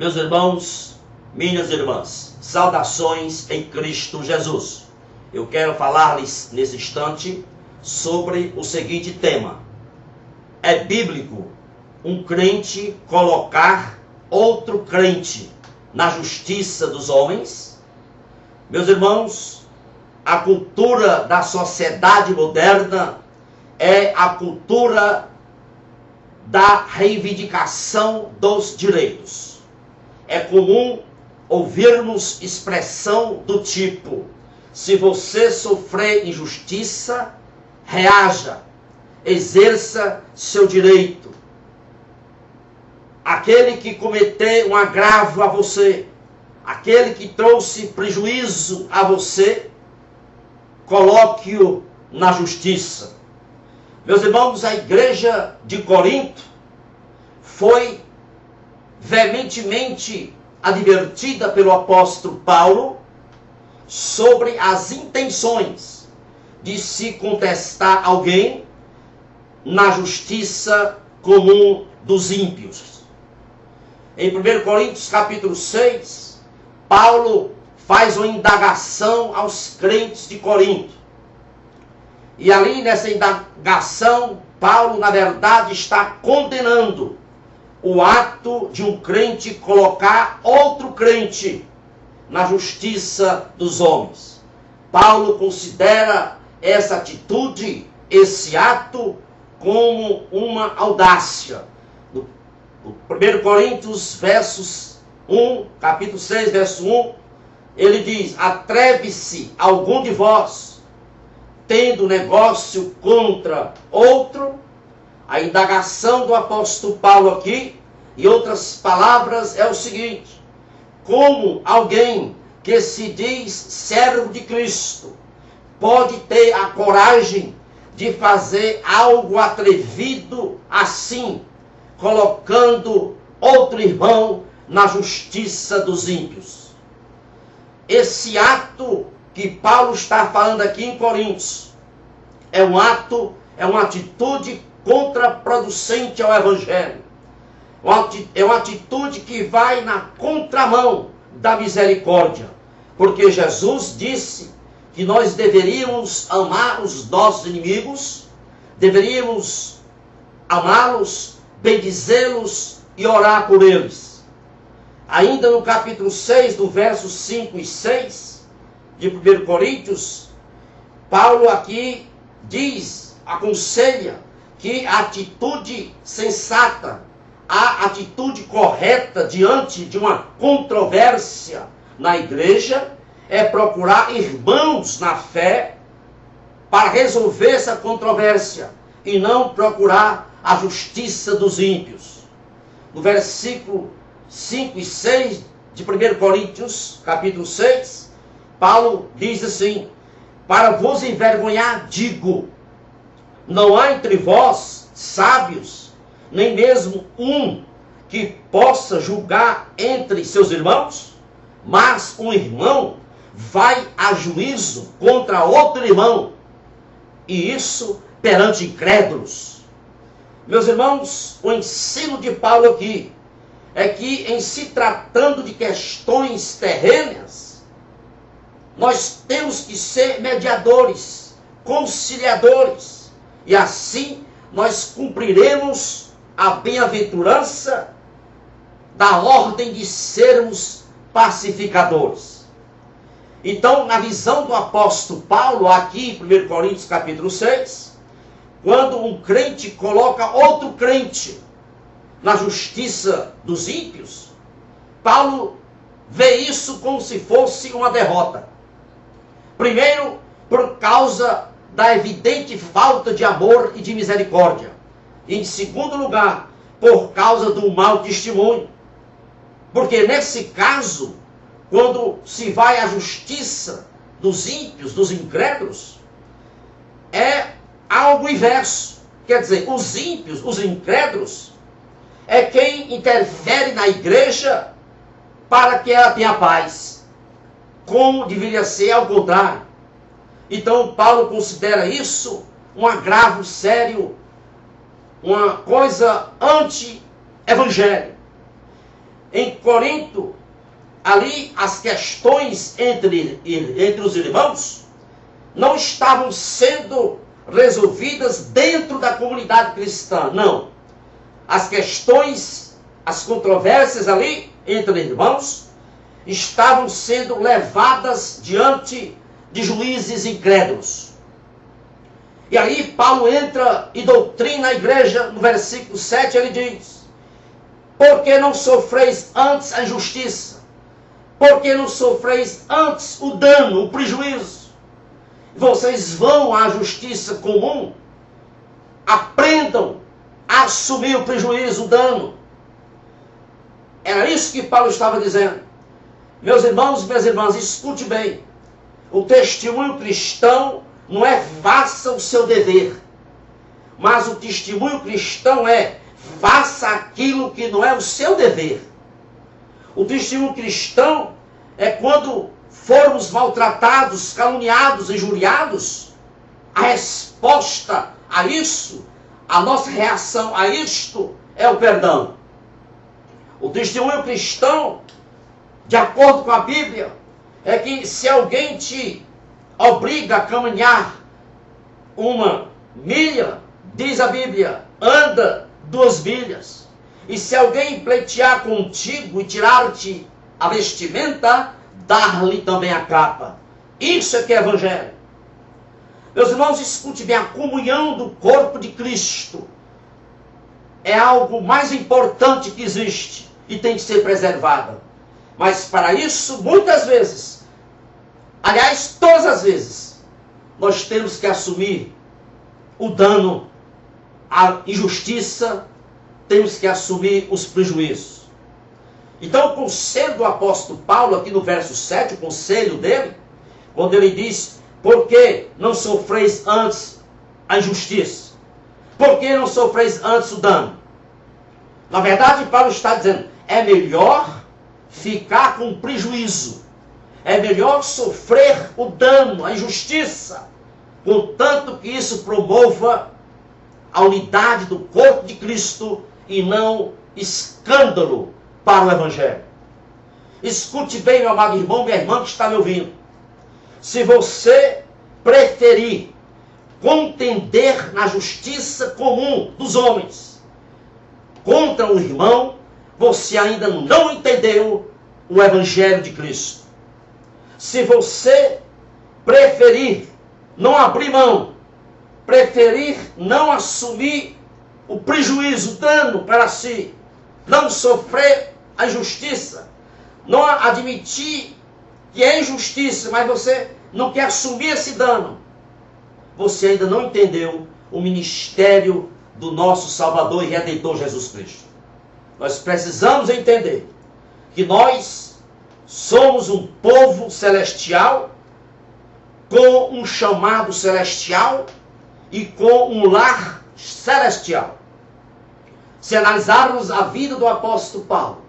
Meus irmãos, minhas irmãs, saudações em Cristo Jesus. Eu quero falar-lhes nesse instante sobre o seguinte tema. É bíblico um crente colocar outro crente na justiça dos homens? Meus irmãos, a cultura da sociedade moderna é a cultura da reivindicação dos direitos. É comum ouvirmos expressão do tipo: se você sofrer injustiça, reaja, exerça seu direito. Aquele que cometer um agravo a você, aquele que trouxe prejuízo a você, coloque-o na justiça. Meus irmãos, a igreja de Corinto foi veementemente advertida pelo apóstolo Paulo sobre as intenções de se contestar alguém na justiça comum dos ímpios. Em 1 Coríntios capítulo 6, Paulo faz uma indagação aos crentes de Corinto. E ali nessa indagação, Paulo, na verdade, está condenando o ato de um crente colocar outro crente na justiça dos homens. Paulo considera essa atitude, esse ato, como uma audácia. No 1 Coríntios, capítulo 6, verso 1, ele diz: atreve-se algum de vós, tendo negócio contra outro? A indagação do apóstolo Paulo aqui, em outras palavras, é o seguinte: como alguém que se diz servo de Cristo pode ter a coragem de fazer algo atrevido assim, colocando outro irmão na justiça dos ímpios? Esse ato que Paulo está falando aqui em Coríntios é uma atitude contraproducente ao Evangelho. É uma atitude que vai na contramão da misericórdia. Porque Jesus disse que nós deveríamos amar os nossos inimigos, deveríamos amá-los, bendizê-los e orar por eles. Ainda no capítulo 6, do verso 5 e 6 de 1 Coríntios, Paulo aqui aconselha que a atitude sensata, a atitude correta diante de uma controvérsia na igreja é procurar irmãos na fé para resolver essa controvérsia e não procurar a justiça dos ímpios. No versículo 5 e 6 de 1 Coríntios, capítulo 6, Paulo diz assim: para vos envergonhar, digo, não há entre vós sábios, nem mesmo um que possa julgar entre seus irmãos? Mas um irmão vai a juízo contra outro irmão, e isso perante incrédulos. Meus irmãos, o ensino de Paulo aqui é que, em se tratando de questões terrenas, nós temos que ser mediadores, conciliadores, e assim nós cumpriremos a bem-aventurança da ordem de sermos pacificadores. Então, na visão do apóstolo Paulo, aqui em 1 Coríntios capítulo 6, quando um crente coloca outro crente na justiça dos ímpios, Paulo vê isso como se fosse uma derrota. Primeiro, por causa da evidente falta de amor e de misericórdia. E, em segundo lugar, por causa do mau testemunho. Porque nesse caso, quando se vai à justiça dos ímpios, dos incrédulos, é algo inverso. Quer dizer, os ímpios, os incrédulos, é quem interfere na igreja para que ela tenha paz. Como deveria ser ao contrário. Então, Paulo considera isso um agravo sério, uma coisa anti-evangelho. Em Corinto, ali as questões entre os irmãos não estavam sendo resolvidas dentro da comunidade cristã, não. As questões, as controvérsias ali entre irmãos estavam sendo levadas diante de juízes incrédulos. E aí Paulo entra e doutrina a igreja. No versículo 7 ele diz: por que não sofreis antes a injustiça? Por que não sofreis antes o dano, o prejuízo? Vocês vão à justiça comum, aprendam a assumir o prejuízo, o dano. Era isso que Paulo estava dizendo. Meus irmãos e minhas irmãs, escute bem. O testemunho cristão não é faça o seu dever, mas o testemunho cristão é faça aquilo que não é o seu dever. O testemunho cristão é quando formos maltratados, caluniados, injuriados, a resposta a isso, a nossa reação a isto é o perdão. O testemunho cristão, de acordo com a Bíblia, é que se alguém te obriga a caminhar 1 milha, diz a Bíblia, anda 2 milhas. E se alguém pleitear contigo e tirar-te a vestimenta, dar-lhe também a capa. Isso é que é evangelho. Meus irmãos, escute bem, a comunhão do corpo de Cristo é algo mais importante que existe e tem que ser preservada. Mas para isso, muitas vezes, aliás, todas as vezes, nós temos que assumir o dano, a injustiça, temos que assumir os prejuízos. Então, o conselho do apóstolo Paulo, aqui no verso 7, o conselho dele, quando ele diz: por que não sofreis antes a injustiça? Por que não sofreis antes o dano? Na verdade, Paulo está dizendo, é melhor ficar com prejuízo, é melhor sofrer o dano, a injustiça, contanto que isso promova a unidade do corpo de Cristo e não escândalo para o Evangelho. Escute bem, meu amado irmão, minha irmã que está me ouvindo. Se você preferir contender na justiça comum dos homens contra o irmão, você ainda não entendeu o Evangelho de Cristo. Se você preferir não abrir mão, preferir não assumir o prejuízo, o dano para si, não sofrer a injustiça, não admitir que é injustiça, mas você não quer assumir esse dano, você ainda não entendeu o ministério do nosso Salvador e Redentor Jesus Cristo. Nós precisamos entender que nós somos um povo celestial, com um chamado celestial e com um lar celestial. Se analisarmos a vida do apóstolo Paulo,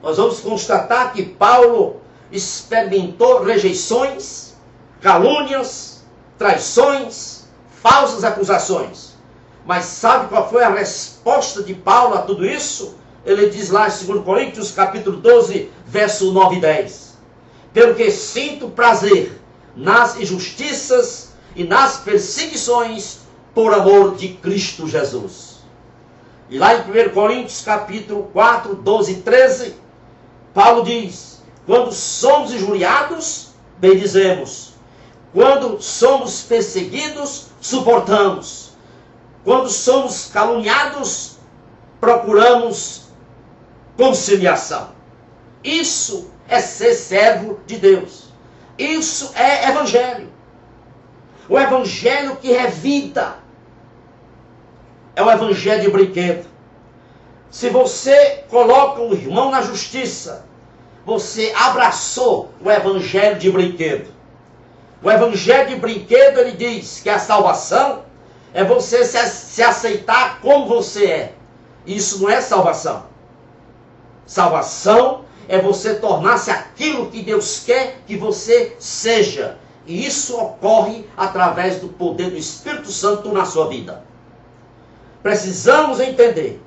nós vamos constatar que Paulo experimentou rejeições, calúnias, traições, falsas acusações. Mas sabe qual foi a resposta de Paulo a tudo isso? Ele diz lá em 2 Coríntios, capítulo 12, verso 9 e 10. Pelo que sinto prazer nas injustiças e nas perseguições por amor de Cristo Jesus. E lá em 1 Coríntios, capítulo 4, 12 e 13, Paulo diz: quando somos injuriados, bendizemos. Quando somos perseguidos, suportamos. Quando somos caluniados, procuramos conciliação. Isso é ser servo de Deus. Isso é evangelho. O evangelho que é vida. É o evangelho de brinquedo. Se você coloca o irmão na justiça, você abraçou o evangelho de brinquedo. O evangelho de brinquedo, ele diz que a salvação é você se aceitar como você é. Isso não é salvação. Salvação é você tornar-se aquilo que Deus quer que você seja. E isso ocorre através do poder do Espírito Santo na sua vida. Precisamos entender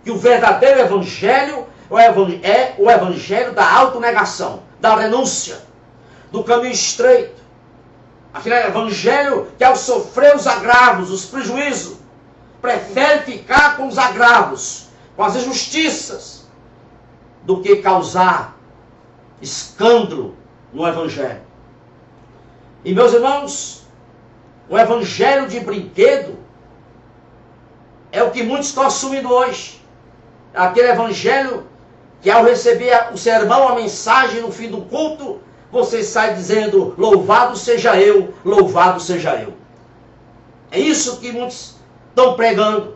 que o verdadeiro evangelho é o evangelho da autonegação, da renúncia, do caminho estreito. Aquele evangelho que, ao sofrer os agravos, os prejuízos, prefere ficar com os agravos, com as injustiças, do que causar escândalo no evangelho. E, meus irmãos, o evangelho de brinquedo é o que muitos estão assumindo hoje. Aquele evangelho que, ao receber o sermão, a mensagem no fim do culto, você sai dizendo: louvado seja eu, louvado seja eu. É isso que muitos estão pregando: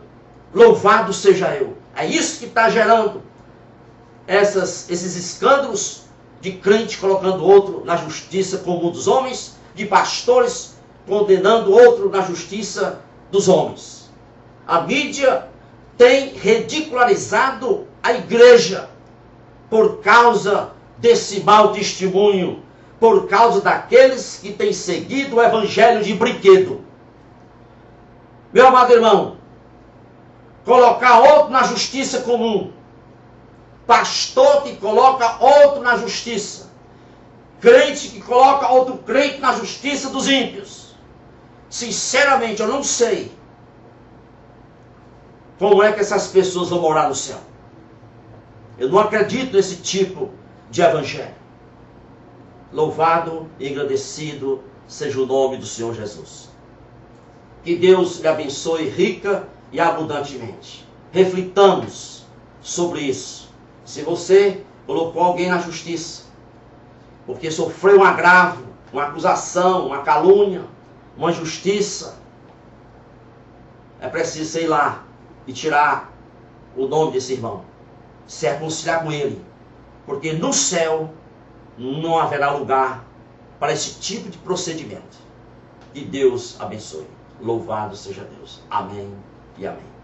louvado seja eu. É isso que está gerando esses escândalos de crente colocando outro na justiça comum dos homens, de pastores condenando outro na justiça dos homens. A mídia tem ridicularizado a igreja por causa desse mau testemunho, por causa daqueles que têm seguido o evangelho de brinquedo. Meu amado irmão, colocar outro na justiça comum, pastor que coloca outro na justiça, crente que coloca outro crente na justiça dos ímpios. Sinceramente, eu não sei como é que essas pessoas vão morar no céu. Eu não acredito nesse tipo de evangelho. Louvado e agradecido seja o nome do Senhor Jesus. Que Deus lhe abençoe rica e abundantemente. Reflitamos sobre isso. Se você colocou alguém na justiça, porque sofreu um agravo, uma acusação, uma calúnia, uma injustiça, é preciso ir lá e tirar o nome desse irmão, se reconciliar com ele, porque no céu não haverá lugar para esse tipo de procedimento. Que Deus abençoe. Louvado seja Deus. Amém e amém.